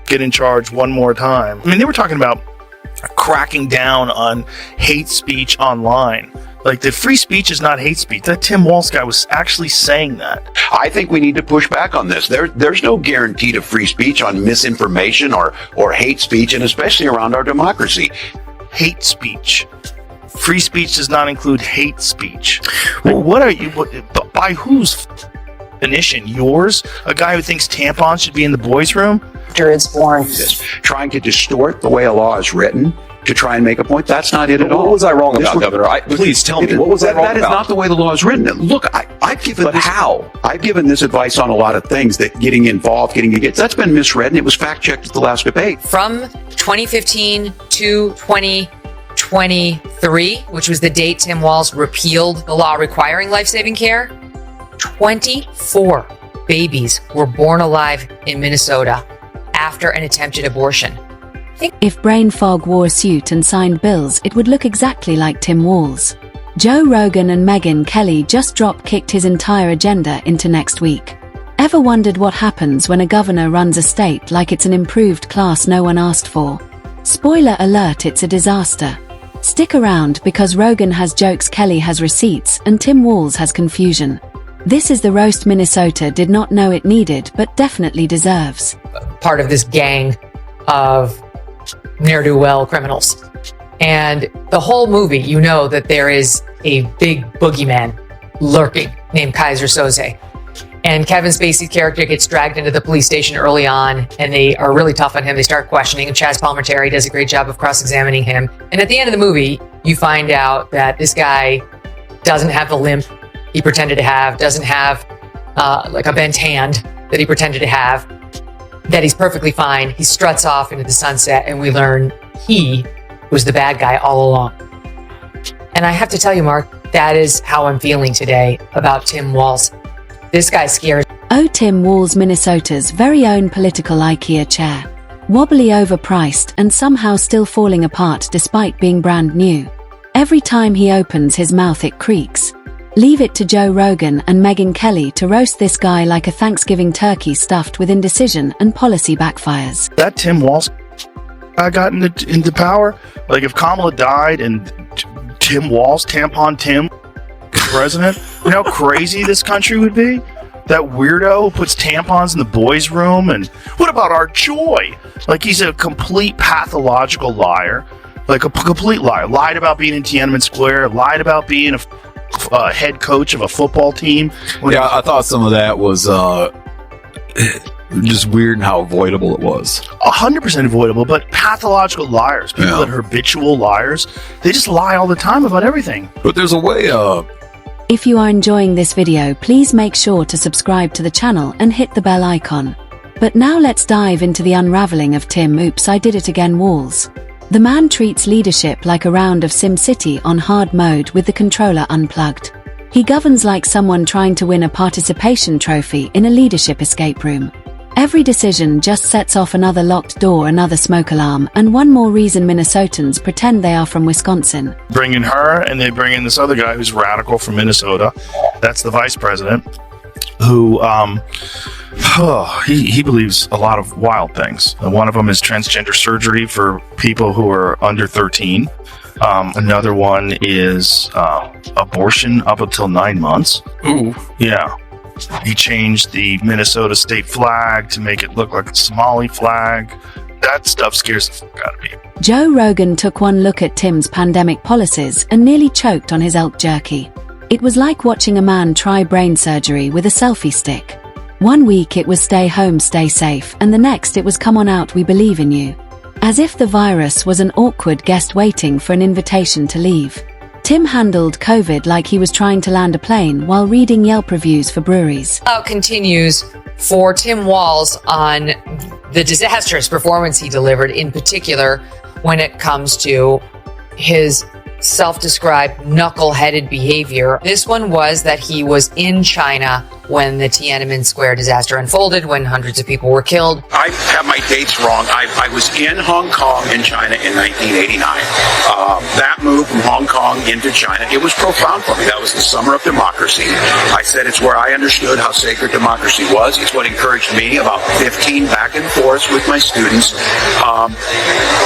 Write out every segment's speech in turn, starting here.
get in charge one more time. I mean, they were talking about cracking down on hate speech online. Like, the free speech is not hate speech. That Tim Walz guy was actually saying that. I think we need to push back on this. There's no guarantee to free speech on misinformation or hate speech, and especially around our democracy. Hate speech. Free speech does not include hate speech. Well, what are you, by whose definition? Yours? A guy who thinks tampons should be in the boys' room? After it's born. Trying to distort the way a law is written to try and make a point, that's not it at all. What was I wrong about, Governor? Please tell me, what was I wrong about? That is not the way the law is written. Look, I've given I've given this advice on a lot of things, that getting involved, that's been misread, and it was fact-checked at the last debate. From 2015 to 2023, which was the date Tim Walz repealed the law requiring life-saving care, 24 babies were born alive in Minnesota after an attempted abortion. If brain fog wore a suit and signed bills, it would look exactly like Tim Walz. Joe Rogan and Megyn Kelly just drop-kicked his entire agenda into next week. Ever wondered what happens when a governor runs a state like it's an improved class no one asked for? Spoiler alert, it's a disaster. Stick around, because Rogan has jokes, Kelly has receipts, and Tim Walz has confusion. This is the roast Minnesota did not know it needed, but definitely deserves. Part of this gang of ne'er-do-well criminals. And the whole movie, you know that there is a big boogeyman lurking named Kaiser Soze. And Kevin Spacey's character gets dragged into the police station early on, and they are really tough on him. They start questioning him. Chaz Palminteri does a great job of cross-examining him. And at the end of the movie, you find out that this guy doesn't have the limp he pretended to have, doesn't have like a bent hand that he pretended to have, that he's perfectly fine. He struts off into the sunset, and we learn he was the bad guy all along. And I have to tell you, Mark, that is how I'm feeling today about Tim Walz. This guy scares. Oh, Tim Walz, Minnesota's very own political IKEA chair. Wobbly, overpriced, and somehow still falling apart despite being brand new. Every time he opens his mouth it creaks. Leave it to Joe Rogan and Megyn Kelly to roast this guy like a Thanksgiving turkey stuffed with indecision and policy backfires. That Tim Walz got into power. Like, if Kamala died and Tim Walz, Tampon Tim, president, you know how crazy this country would be? That weirdo who puts tampons in the boys' room. And what about our joy? Like, he's a complete pathological liar. Like, a complete liar. Lied about being in Tiananmen Square. Lied about being a head coach of a football team. Yeah, I thought some of that was just weird and how avoidable it was. 100% avoidable, but pathological liars, people that are habitual liars, they just lie all the time about everything. But there's a way If you are enjoying this video, please make sure to subscribe to the channel and hit the bell icon. But now let's dive into the unraveling of Tim "Oops, I Did It Again" Walz. The man treats leadership like a round of SimCity on hard mode with the controller unplugged. He governs like someone trying to win a participation trophy in a leadership escape room. Every decision just sets off another locked door, another smoke alarm, and one more reason Minnesotans pretend they are from Wisconsin. Bring in her, and they bring in this other guy who's radical from Minnesota. That's the vice president, who he believes a lot of wild things. One of them is transgender surgery for people who are under 13. Another one is abortion up until 9 months. Ooh. Yeah. He changed the Minnesota state flag to make it look like a Somali flag. That stuff scares the fuck out of me. Joe Rogan took one look at Tim's pandemic policies and nearly choked on his elk jerky. It was like watching a man try brain surgery with a selfie stick. One week it was stay home, stay safe, and the next it was come on out, we believe in you. As if the virus was an awkward guest waiting for an invitation to leave. Tim handled COVID like he was trying to land a plane while reading Yelp reviews for breweries. Continues for Tim Walz on the disastrous performance he delivered, in particular when it comes to his self-described knuckle-headed behavior. This one was that he was in China when the Tiananmen Square disaster unfolded, when hundreds of people were killed. I have my dates wrong. I was in Hong Kong in China in 1989. That move from Hong Kong into China, it was profound for me. That was the summer of democracy. I said it's where I understood how sacred democracy was. It's what encouraged me about 15 back and forths with my students,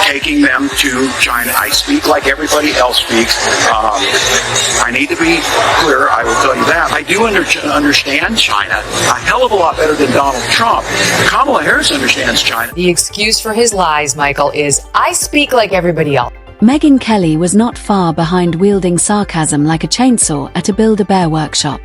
taking them to China. I speak like everybody else speaks. I need to be clear. I will tell you that. I do understand China a hell of a lot better than Donald Trump. Kamala Harris understands China. The excuse for his lies, Michael, is I speak like everybody else. Megyn Kelly was not far behind wielding sarcasm like a chainsaw at a Build-A-Bear workshop.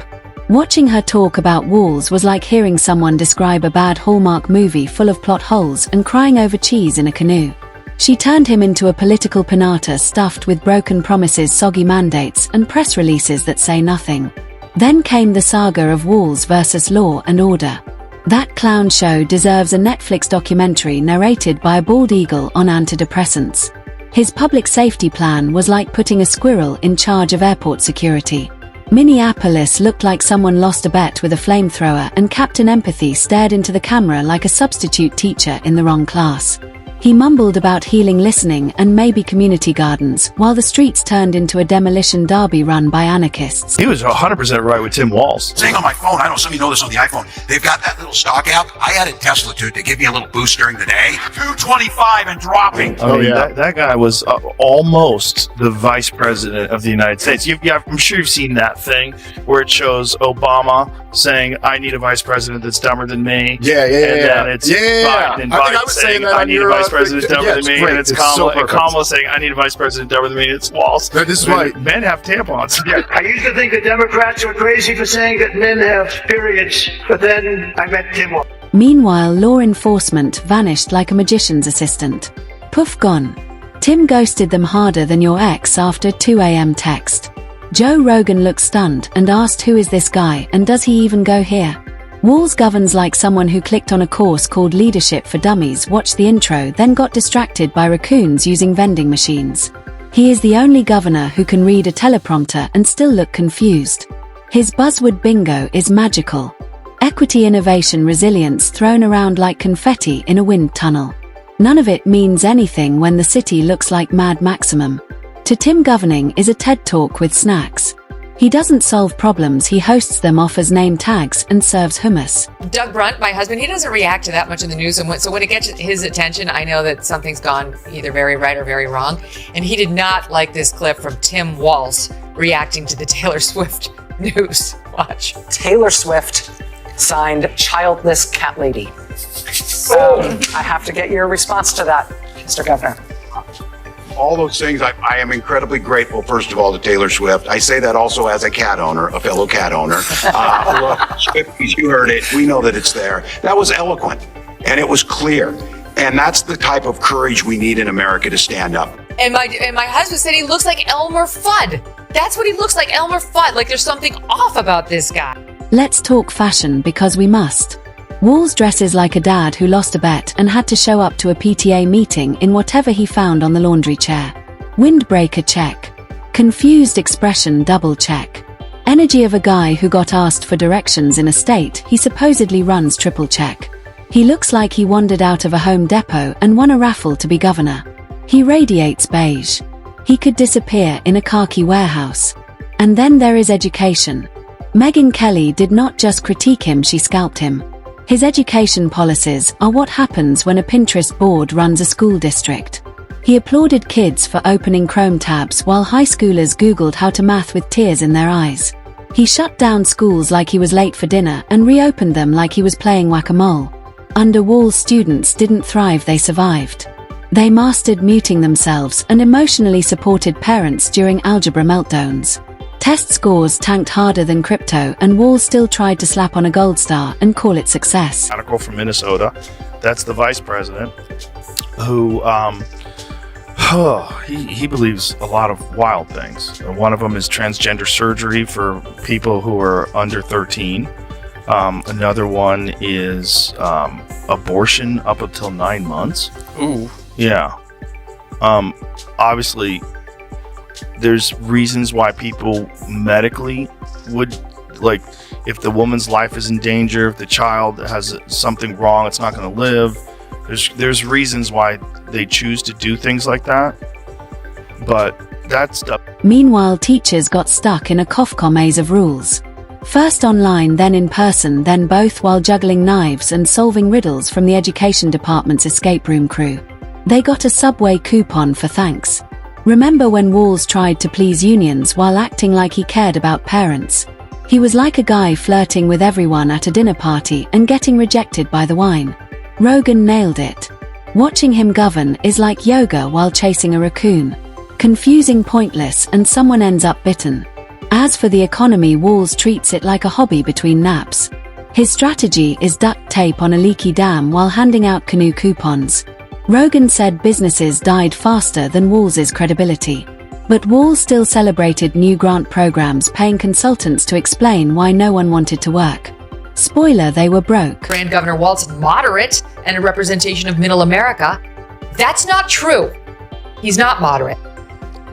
Watching her talk about Walz was like hearing someone describe a bad Hallmark movie full of plot holes and crying over cheese in a canoe. She turned him into a political pinata stuffed with broken promises, soggy mandates, and press releases that say nothing. Then came the saga of Walz versus Law and Order. That clown show deserves a Netflix documentary narrated by a bald eagle on antidepressants. His public safety plan was like putting a squirrel in charge of airport security. Minneapolis looked like someone lost a bet with a flamethrower, and Captain Empathy stared into the camera like a substitute teacher in the wrong class. He mumbled about healing listening and maybe community gardens, while the streets turned into a demolition derby run by anarchists. He was 100% right with Tim Walz. Saying on my phone, I know some of you know this on the iPhone, they've got that little stock app. I added Tesla to it to give me a little boost during the day. 225 and dropping. I mean, that guy was almost the vice president of the United States. I'm sure you've seen that thing where it shows Obama saying, I need a vice president that's dumber than me. Yeah. Then it's Biden, and Biden saying, I need a vice president dumber than me. And it's Kamala, and Kamala saying, I need a vice president dumber than me. It's Walz. This is why men have tampons. I used to think the Democrats were crazy for saying that men have periods, but then I met Tim Walz. Meanwhile, law enforcement vanished like a magician's assistant. Poof, gone. Tim ghosted them harder than your ex after 2 a.m. text. Joe Rogan looked stunned and asked, who is this guy and does he even go here? Walz governs like someone who clicked on a course called Leadership for Dummies, watched the intro, then got distracted by raccoons using vending machines. He is the only governor who can read a teleprompter and still look confused. His buzzword bingo is magical. Equity, innovation, resilience thrown around like confetti in a wind tunnel. None of it means anything when the city looks like Mad Maximum. To Tim, governing is a TED Talk with snacks. He doesn't solve problems, he hosts them, offers name tags, and serves hummus. Doug Brunt, my husband, he doesn't react to that much in the news. And so when it gets his attention, I know that something's gone either very right or very wrong. And he did not like this clip from Tim Walz reacting to the Taylor Swift news. Watch. Taylor Swift signed childless cat lady. I have to get your response to that, Mr. Governor. All those things, I am incredibly grateful, first of all, to Taylor Swift. I say that also as a cat owner, a fellow cat owner. Look, Swifties, you heard it. We know that it's there. That was eloquent, and it was clear. And that's the type of courage we need in America to stand up. And my husband said he looks like Elmer Fudd. That's what he looks like, Elmer Fudd. Like there's something off about this guy. Let's talk fashion because we must. Walz dresses like a dad who lost a bet and had to show up to a PTA meeting in whatever he found on the laundry chair. Windbreaker check. Confused expression double check. Energy of a guy who got asked for directions in a state he supposedly runs triple check. He looks like he wandered out of a Home Depot and won a raffle to be governor. He radiates beige. He could disappear in a khaki warehouse. And then there is education. Megyn Kelly did not just critique him, she scalped him. His education policies are what happens when a Pinterest board runs a school district. He applauded kids for opening Chrome tabs while high schoolers Googled how to math with tears in their eyes. He shut down schools like he was late for dinner and reopened them like he was playing whack-a-mole. Under Walz, students didn't thrive, they survived. They mastered muting themselves and emotionally supported parents during algebra meltdowns. Test scores tanked harder than crypto, and Walz still tried to slap on a gold star and call it success. Article from Minnesota. That's the vice president who, he believes a lot of wild things. One of them is transgender surgery for people who are under 13. Another one is abortion up until 9 months. Ooh. Yeah. Obviously, there's reasons why people medically would, like, if the woman's life is in danger, if the child has something wrong, it's not going to live. There's reasons why they choose to do things like that. But that stuff. Meanwhile, teachers got stuck in a Kafka maze of rules. First online, then in person, then both, while juggling knives and solving riddles from the education department's escape room crew. They got a Subway coupon for thanks. Remember when Walz tried to please unions while acting like he cared about parents? He was like a guy flirting with everyone at a dinner party and getting rejected by the wine. Rogan nailed it. Watching him govern is like yoga while chasing a raccoon. Confusing, pointless, and someone ends up bitten. As for the economy, Walz treats it like a hobby between naps. His strategy is duct tape on a leaky dam while handing out canoe coupons. Rogan said businesses died faster than Walz's credibility. But Walz still celebrated new grant programs, paying consultants to explain why no one wanted to work. Spoiler, they were broke. Brand Governor Walz moderate and a representation of middle America. That's not true. He's not moderate.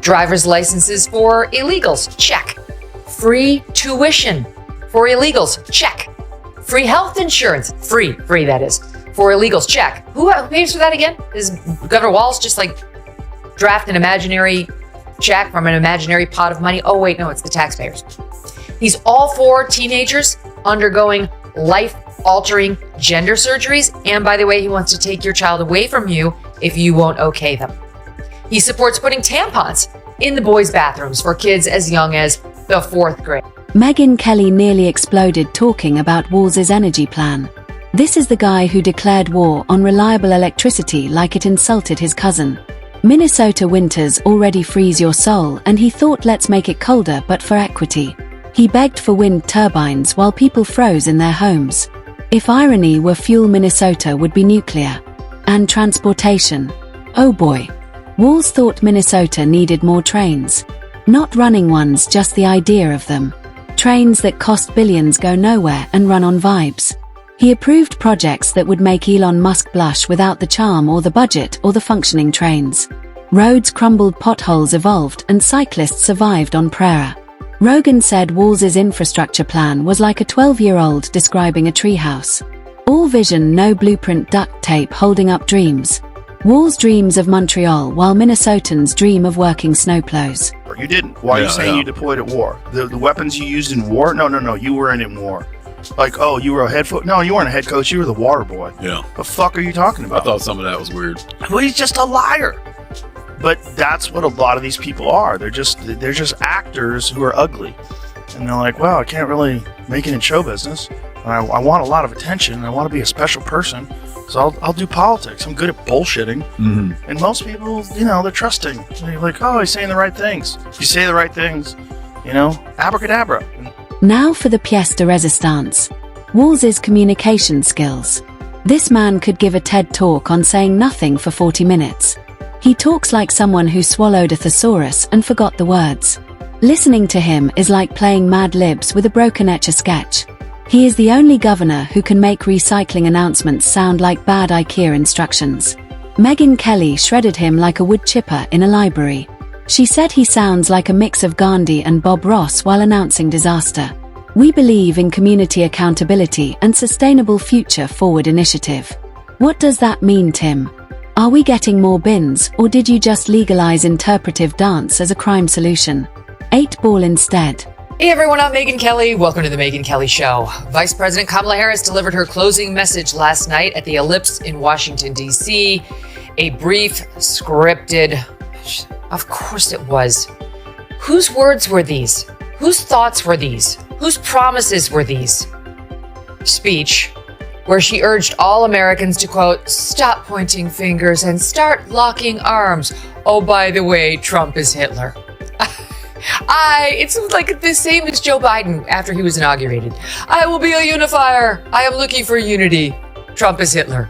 Driver's licenses for illegals, check. Free tuition for illegals, check. Free health insurance, free that is, for illegals, check. Who pays for that again? Is Governor Walz just like draft an imaginary check from an imaginary pot of money? Oh wait, no, it's the taxpayers. He's all for teenagers undergoing life-altering gender surgeries. And by the way, he wants to take your child away from you if you won't okay them. He supports putting tampons in the boys' bathrooms for kids as young as the 4th grade. Megyn Kelly nearly exploded talking about Walz's energy plan. This is the guy who declared war on reliable electricity like it insulted his cousin. Minnesota winters already freeze your soul, and he thought, let's make it colder but for equity. He begged for wind turbines while people froze in their homes. If irony were fuel, Minnesota would be nuclear. And transportation. Oh boy. Walz thought Minnesota needed more trains. Not running ones, just the idea of them. Trains that cost billions, go nowhere, and run on vibes. He approved projects that would make Elon Musk blush without the charm or the budget or the functioning trains. Roads crumbled, potholes evolved, and cyclists survived on prayer. Rogan said Walz's infrastructure plan was like a 12-year-old describing a treehouse. All vision, no blueprint, duct tape holding up dreams. Walz dreams of Montreal while Minnesotans dream of working snowplows. You didn't. Why are you saying you deployed at war? The weapons you used in war? No. You were in war. Like, oh, you were a head coach? No, you weren't a head coach. You were the water boy. Yeah. The fuck are you talking about? I thought some of that was weird. Well, he's just a liar. But that's what a lot of these people are. They're just actors who are ugly. And they're like, well, I can't really make it in show business. And I want a lot of attention. And I want to be a special person. So I'll do politics. I'm good at bullshitting. Mm-hmm. And most people, they're trusting. They're like, oh, he's saying the right things. If you say the right things, abracadabra. Now for the pièce de résistance. Walz's communication skills. This man could give a TED talk on saying nothing for 40 minutes. He talks like someone who swallowed a thesaurus and forgot the words. Listening to him is like playing Mad Libs with a broken Etch-a-Sketch. He is the only governor who can make recycling announcements sound like bad IKEA instructions. Megyn Kelly shredded him like a wood chipper in a library. She said he sounds like a mix of Gandhi and Bob Ross while announcing disaster. We believe in community accountability and sustainable future forward initiative. What does that mean, Tim? Are we getting more bins, or did you just legalize interpretive dance as a crime solution? 8-ball instead. Hey everyone, I'm Megyn Kelly. Welcome to the Megyn Kelly Show. Vice President Kamala Harris delivered her closing message last night at the Ellipse in Washington, D.C. A brief, scripted, of course it was. Whose words were these? Whose thoughts were these? Whose promises were these? Speech where she urged all Americans to, quote, stop pointing fingers and start locking arms. Oh, by the way, Trump is Hitler. It's like the same as Joe Biden after he was inaugurated. I will be a unifier. I am looking for unity. Trump is Hitler.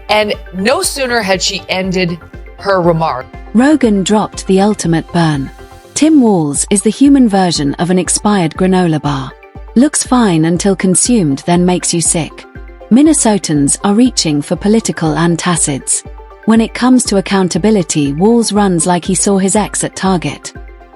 And no sooner had she ended her remark. Rogan dropped the ultimate burn. Tim Walz is the human version of an expired granola bar. Looks fine until consumed, then makes you sick. Minnesotans are reaching for political antacids. When it comes to accountability, Walz runs like he saw his ex at Target.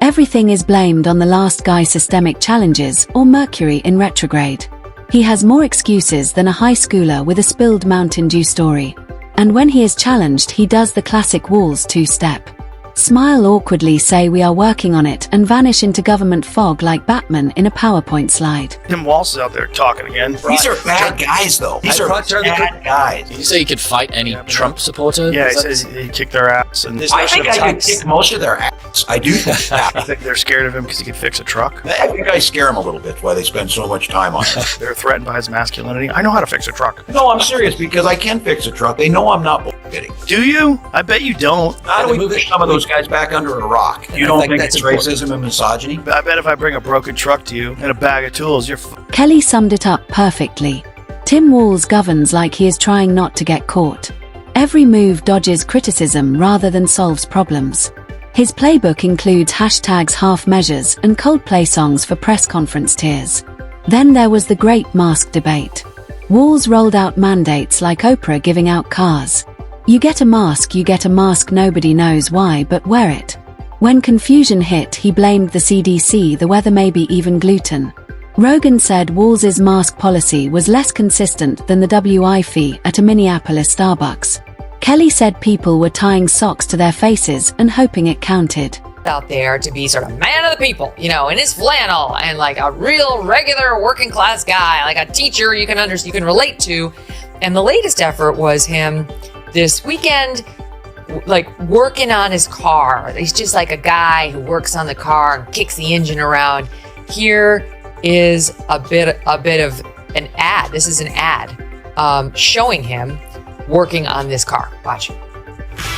Everything is blamed on the last guy's systemic challenges or Mercury in retrograde. He has more excuses than a high schooler with a spilled Mountain Dew story. And when he is challenged, he does the classic Walz two-step. Smile awkwardly, say we are working on it, and vanish into government fog like Batman in a PowerPoint slide. Tim Walz is out there talking again. These are bad guys, though. These are bad guys. Did you say you could fight any Trump supporter? Yeah, he says he kicked their ass. And I think I could kick most of their ass. I do think that. I think they're scared of him because he can fix a truck. I think I scare them a little bit why they spend so much time on it. They're threatened by his masculinity. I know how to fix a truck. No, I'm serious because I can fix a truck. They know I'm not bullshitting. Do you? I bet you don't. How do we push some of those guys back under a rock? You don't think it's racism and misogyny? I bet if I bring a broken truck to you and a bag of tools, you're Kelly summed it up perfectly. Tim Walz governs like he is trying not to get caught. Every move dodges criticism rather than solves problems. His playbook includes hashtags, half measures, and Coldplay songs for press conference tears. Then there was the great mask debate. Walz rolled out mandates like Oprah giving out cars. You get a mask, nobody knows why, but wear it. When confusion hit, he blamed the CDC, the weather, maybe even gluten. Rogan said Walz's mask policy was less consistent than the WI fee at a Minneapolis Starbucks. Kelly said people were tying socks to their faces and hoping it counted. Out there to be sort of man of the people, you know, in his flannel and like a real regular working class guy, like a teacher you can relate to. And the latest effort was him this weekend, like working on his car. He's just like a guy who works on the car and kicks the engine around. Here is a bit of an ad. This is an ad showing him working on this car. Watch.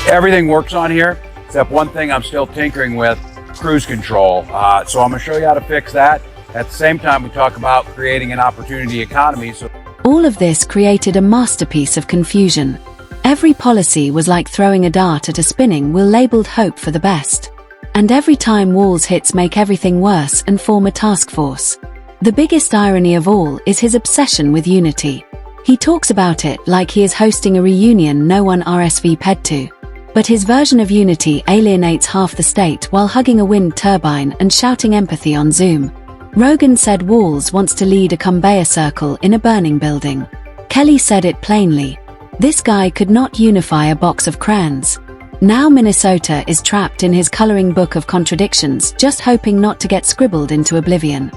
Everything works on here, except one thing I'm still tinkering with, cruise control. So I'm going to show you how to fix that. At the same time, we talk about creating an opportunity economy. So all of this created a masterpiece of confusion. Every policy was like throwing a dart at a spinning wheel labeled hope for the best. And every time Walz hits make everything worse and form a task force. The biggest irony of all is his obsession with unity. He talks about it like he is hosting a reunion no one RSVP'd to. But his version of unity alienates half the state while hugging a wind turbine and shouting empathy on Zoom. Rogan said Walz wants to lead a conveyor circle in a burning building. Kelly said it plainly. This guy could not unify a box of crayons. Now Minnesota is trapped in his coloring book of contradictions, just hoping not to get scribbled into oblivion.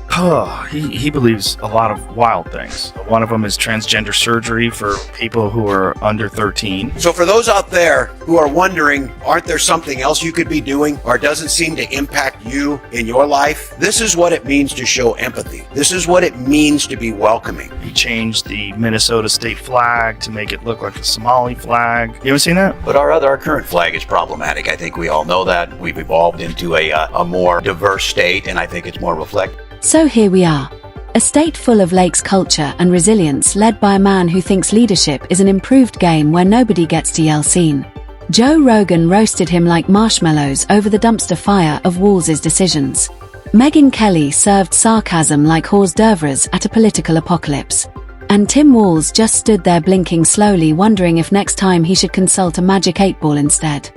He believes a lot of wild things. One of them is transgender surgery for people who are under 13. So for those out there who are wondering, aren't there something else you could be doing or doesn't seem to impact you in your life? This is what it means to show empathy. This is what it means to be welcoming. He changed the Minnesota state flag to make it look like a Somali flag. You ever seen that? But our current flag is problematic. I think we all know that. We've evolved into a more diverse state, and I think it's more reflective. So here we are. A state full of lakes culture and resilience led by a man who thinks leadership is an improved game where nobody gets to yell scene. Joe Rogan roasted him like marshmallows over the dumpster fire of Walz's decisions. Megyn Kelly served sarcasm like hors d'oeuvres at a political apocalypse. And Tim Walz just stood there blinking slowly, wondering if next time he should consult a magic 8-ball instead.